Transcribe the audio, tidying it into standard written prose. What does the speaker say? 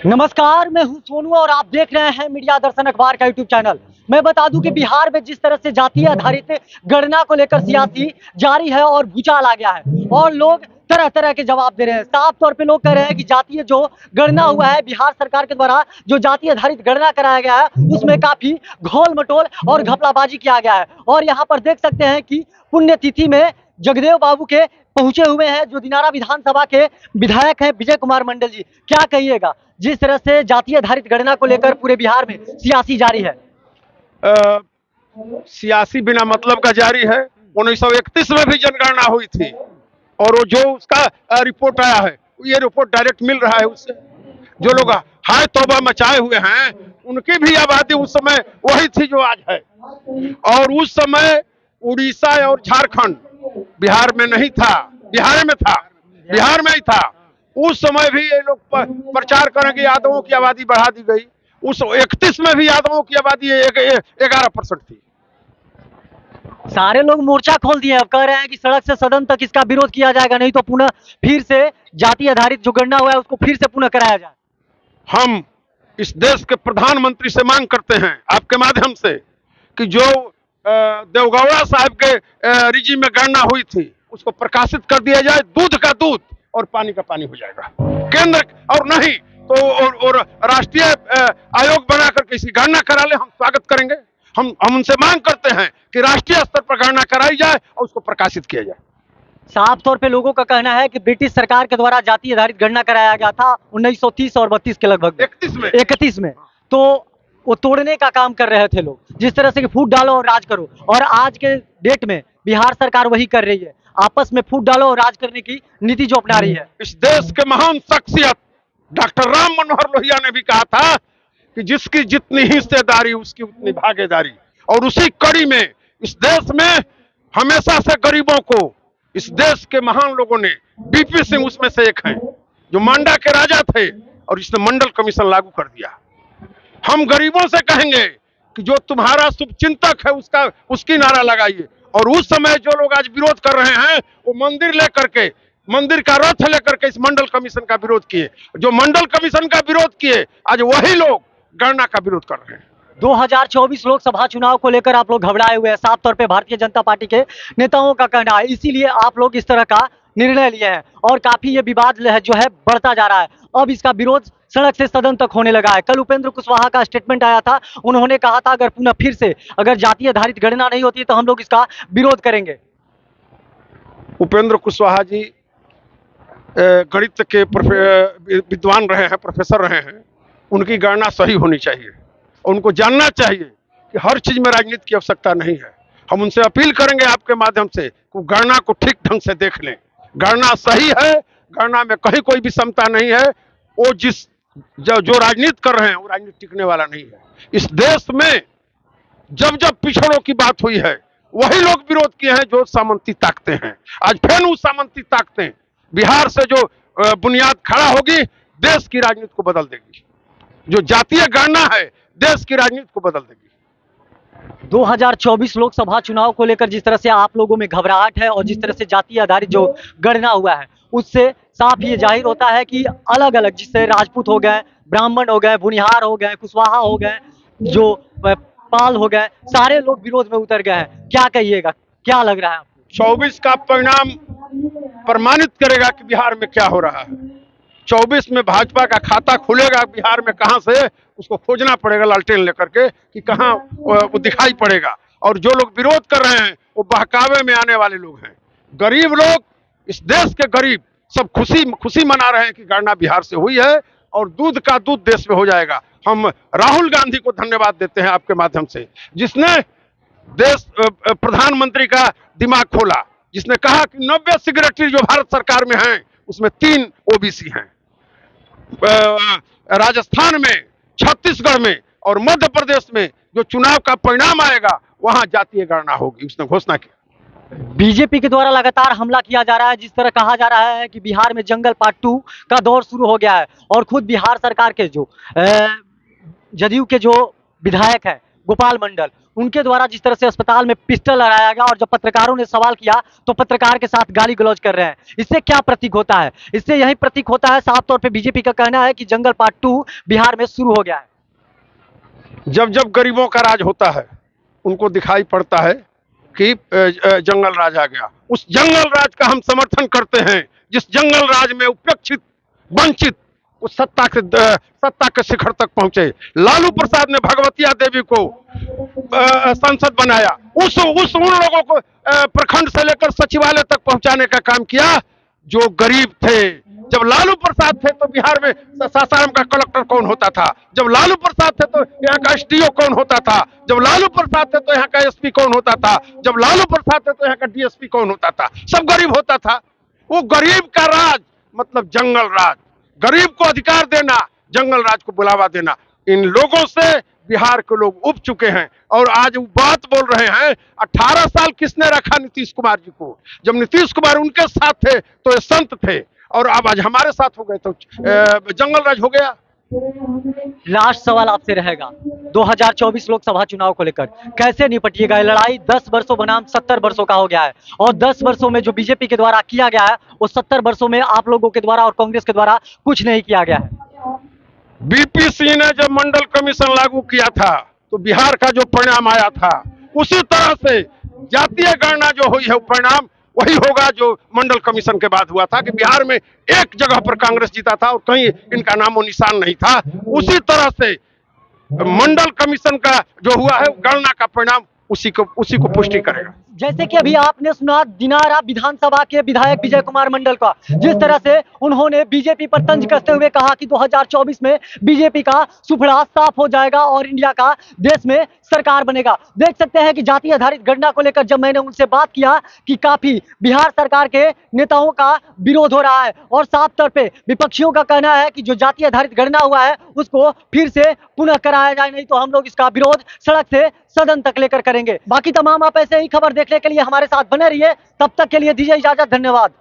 नमस्कार, मैं हूं सोनू और आप देख रहे हैं मीडिया दर्शन अखबार का यूट्यूब चैनल। मैं बता दूं कि बिहार में जिस तरह से जातीय आधारित गणना को लेकर सियासी जारी है और भूचाल आ गया है और लोग तरह तरह के जवाब दे रहे हैं। साफ तौर पे लोग कह रहे हैं कि जातीय जो गणना हुआ है बिहार सरकार के द्वारा, जो जातीय आधारित गणना कराया गया है उसमें काफी घोल मटोल और घपलाबाजी किया गया है। और यहाँ पर देख सकते हैं कि पुण्यतिथि में जगदेव बाबू के पहुंचे हुए हैं जो दिनारा विधानसभा के विधायक हैं विजय कुमार मंडल जी। क्या कहिएगा जिस तरह से जातीय आधारित गणना को लेकर पूरे बिहार में सियासी जारी है? सियासी बिना मतलब का जारी है। 1931 में भी जनगणना हुई थी और वो जो उसका रिपोर्ट आया है, ये रिपोर्ट डायरेक्ट मिल रहा है उससे। जो लोग हाय तौबा मचाए हुए हैं उनकी भी आबादी उस समय वही थी जो आज है। और उस समय उड़ीसा और झारखंड बिहार में नहीं था, बिहार में ही था। उस समय भी ये लोग प्रचार करेंगे यादवों की आबादी बढ़ा दी गई। उस 31 में भी यादवों की आबादी 11% थी। सारे लोग मोर्चा खोल दिए, अब कह रहे हैं कि सड़क से सदन तक इसका विरोध किया जाएगा, नहीं तो पुनः फिर से जातीय आधारित जो गणना हुआ है उसको फिर से पुनः कराया जाए। हम इस देश के प्रधानमंत्री से मांग करते हैं आपके माध्यम से कि जो देवगौड़ा साहब के रिजी में गणना हुई थी उसको प्रकाशित कर दिया जाए। दूध का दूध और पानी का पानी हो जाएगा। केंद्र और नहीं तो और राष्ट्रीय आयोग बना करके इसी गणना करा ले, हम स्वागत करेंगे। हम उनसे मांग करते हैं कि राष्ट्रीय स्तर पर गणना कराई जाए और उसको प्रकाशित किया जाए। साफ तौर पे लोगों का कहना है कि ब्रिटिश सरकार के द्वारा जातीय आधारित गणना कराया गया था 1930 और 32 के लगभग 31 में, तो वो तोड़ने का काम कर रहे थे लोग, जिस तरह से कि फूट डालो और राज करो। और आज के डेट में बिहार सरकार वही कर रही है, आपस में फूट डालो और राज करने की नीति जो अपना रही है। इस देश के महान शख्सियत डॉक्टर राम मनोहर लोहिया ने भी कहा था कि जिसकी जितनी हिस्सेदारी उसकी उतनी भागीदारी। और उसी कड़ी में इस देश में हमेशा से गरीबों को इस देश के महान लोगों ने, बीपी सिंह उसमें से एक हैं जो मांडा के राजा थे और इसने मंडल कमीशन लागू कर दिया। हम गरीबों से कहेंगे कि जो तुम्हारा शुभचिंतक है उसकी नारा लगाइए। और उस समय जो लोग आज विरोध कर रहे हैं वो मंदिर का रथ लेकर के इस मंडल कमीशन का विरोध किए। जो मंडल कमीशन का विरोध किए आज वही लोग गणना का विरोध कर रहे हैं। 2024 लोकसभा चुनाव को लेकर आप लोग घबराए हुए हैं, साफ तौर पे भारतीय जनता पार्टी के नेताओं का कहना है, इसीलिए आप लोग इस तरह का निर्णय लिए हैं और काफी ये विवाद जो है बढ़ता जा रहा है। अब इसका विरोध सड़क से सदन तक होने लगा है। कल उपेंद्र कुशवाहा का स्टेटमेंट आया था, उन्होंने कहा था अगर पुनः फिर से अगर जातीय आधारित गणना नहीं होती तो हम लोग इसका विरोध करेंगे। उपेंद्र कुशवाहा जी गणित के विद्वान रहे हैं, प्रोफेसर रहे हैं। उनकी गणना सही होनी चाहिए। उनको जानना चाहिए कि हर चीज में राजनीति की आवश्यकता नहीं है। हम उनसे अपील करेंगे आपके माध्यम से कि गणना को ठीक ढंग से देख लें। गणना सही है, गणना में कहीं कोई विषमता नहीं है। वो जो राजनीति कर रहे हैं वो राजनीति टिकने वाला नहीं है। इस देश में जब जब पिछड़ों की बात हुई है वही लोग विरोध किए हैं जो सामंती ताकते हैं। आज फिर वो सामंती ताकते बिहार से जो बुनियाद खड़ा होगी देश की राजनीति को बदल देगी। जो जातीय गणना है देश की राजनीति को बदल देगी। 2024 लोकसभा चुनाव को लेकर जिस तरह से आप लोगों में घबराहट है और जिस तरह से जातीय आधारित जो गणना हुआ है उससे साफ ये जाहिर होता है कि अलग अलग, जिससे राजपूत हो गए, ब्राह्मण हो गए, बुनिहार हो गए, कुशवाहा हो गए, जो पाल हो गए, सारे लोग विरोध में उतर गए हैं। क्या कहिएगा, क्या लग रहा है आपको? 24 का परिणाम प्रमाणित करेगा कि बिहार में क्या हो रहा है। 24 में भाजपा का खाता खुलेगा बिहार में, कहां से उसको खोजना पड़ेगा लालटेन लेकर के कि कहां वो दिखाई पड़ेगा। और जो लोग विरोध कर रहे हैं वो बहकावे में आने वाले लोग हैं। गरीब लोग, इस देश के गरीब सब खुशी मना रहे हैं कि गणना बिहार से हुई है और दूध का दूध देश में हो जाएगा। हम राहुल गांधी को धन्यवाद देते हैं आपके माध्यम से, जिसने देश प्रधानमंत्री का दिमाग खोला, जिसने कहा कि 90 सिग्नेटरी जो भारत सरकार में हैं उसमें 3 ओबीसी हैं। राजस्थान में, छत्तीसगढ़ में और मध्य प्रदेश में जो चुनाव का परिणाम आएगा वहां जातीय गणना होगी, उसने घोषणा की। बीजेपी के द्वारा लगातार हमला किया जा रहा है, जिस तरह कहा जा रहा है कि बिहार में जंगल पार्ट 2 का दौर शुरू हो गया है और खुद बिहार सरकार के जो जदयू के जो विधायक है गोपाल मंडल, उनके द्वारा जिस तरह से अस्पताल में पिस्टल लगाया गया और जब पत्रकारों ने सवाल किया तो पत्रकार के साथ गाली गलौज कर रहे हैं। इससे क्या प्रतीक होता है? इससे यही प्रतीक होता है, साफ तौर पे बीजेपी का कहना है कि जंगल पार्ट 2 बिहार में शुरू हो गया है। जब जब गरीबों का राज होता है उनको दिखाई पड़ता है कि जंगल राज आ गया। उस जंगल राज का हम समर्थन करते हैं जिस जंगल राज में उपेक्षित, वंचित उस सत्ता के शिखर तक पहुंचे। लालू प्रसाद ने भगवतिया देवी को सांसद बनाया, उन लोगों को प्रखंड से लेकर सचिवालय तक पहुंचाने का काम किया जो गरीब थे। जब लालू प्रसाद थे तो बिहार में सासाराम का कलेक्टर कौन होता था? जब लालू प्रसाद थे तो यहाँ का एसडीओ कौन होता था? जब लालू प्रसाद थे तो यहाँ का एसपी कौन होता था? जब लालू प्रसाद थे तो यहाँ का डीएसपी कौन होता था? सब गरीब होता था। वो गरीब का राज मतलब जंगल राज, गरीब को अधिकार देना, जंगल राज को बुलावा देना। इन लोगों से बिहार के लोग उब चुके हैं और आज वो बात बोल रहे हैं। 18 साल किसने रखा नीतीश कुमार जी को? जब नीतीश कुमार उनके साथ थे तो ये संत थे और अब आज हमारे साथ हो गए तो जंगल राज हो गया। लास्ट सवाल आपसे रहेगा, 2024 लोकसभा चुनाव को लेकर कैसे निपटिएगा? ये लड़ाई 10 वर्षों बनाम 70 वर्षों का हो गया है और 10 वर्षों में जो बीजेपी के द्वारा किया गया है वो 70 वर्षों में आप लोगों के द्वारा और कांग्रेस के द्वारा कुछ नहीं किया गया है। बीपी सिंह ने जब मंडल कमीशन लागू किया था तो बिहार का जो परिणाम आया था उसी तरह से जातीय गणना जो हुई है परिणाम वही होगा जो मंडल कमीशन के बाद हुआ था कि बिहार में एक जगह पर कांग्रेस जीता था और कहीं इनका नामो निशान नहीं था। उसी तरह से मंडल कमीशन का जो हुआ है गणना का परिणाम उसी को पुष्टि करेगा। जैसे कि अभी आपने सुना दिनारा विधानसभा के विधायक विजय कुमार मंडल का, जिस तरह से उन्होंने बीजेपी पर तंज कसते हुए कहा कि 2024 में बीजेपी का सुफड़ा साफ हो जाएगा और इंडिया का देश में सरकार बनेगा। देख सकते हैं कि जाति आधारित गणना को लेकर जब मैंने उनसे बात किया कि काफी बिहार सरकार के नेताओं का विरोध हो रहा है और साफ तौर पे विपक्षियों का कहना है कि जो जाति आधारित गणना हुआ है उसको फिर से पुनः कराया जाए, नहीं तो हम लोग इसका विरोध सड़क से सदन तक लेकर करेंगे। बाकी तमाम आप ऐसे ही खबर देखने के लिए हमारे साथ बने रहिए। तब तक के लिए दीजिए इजाजत, धन्यवाद।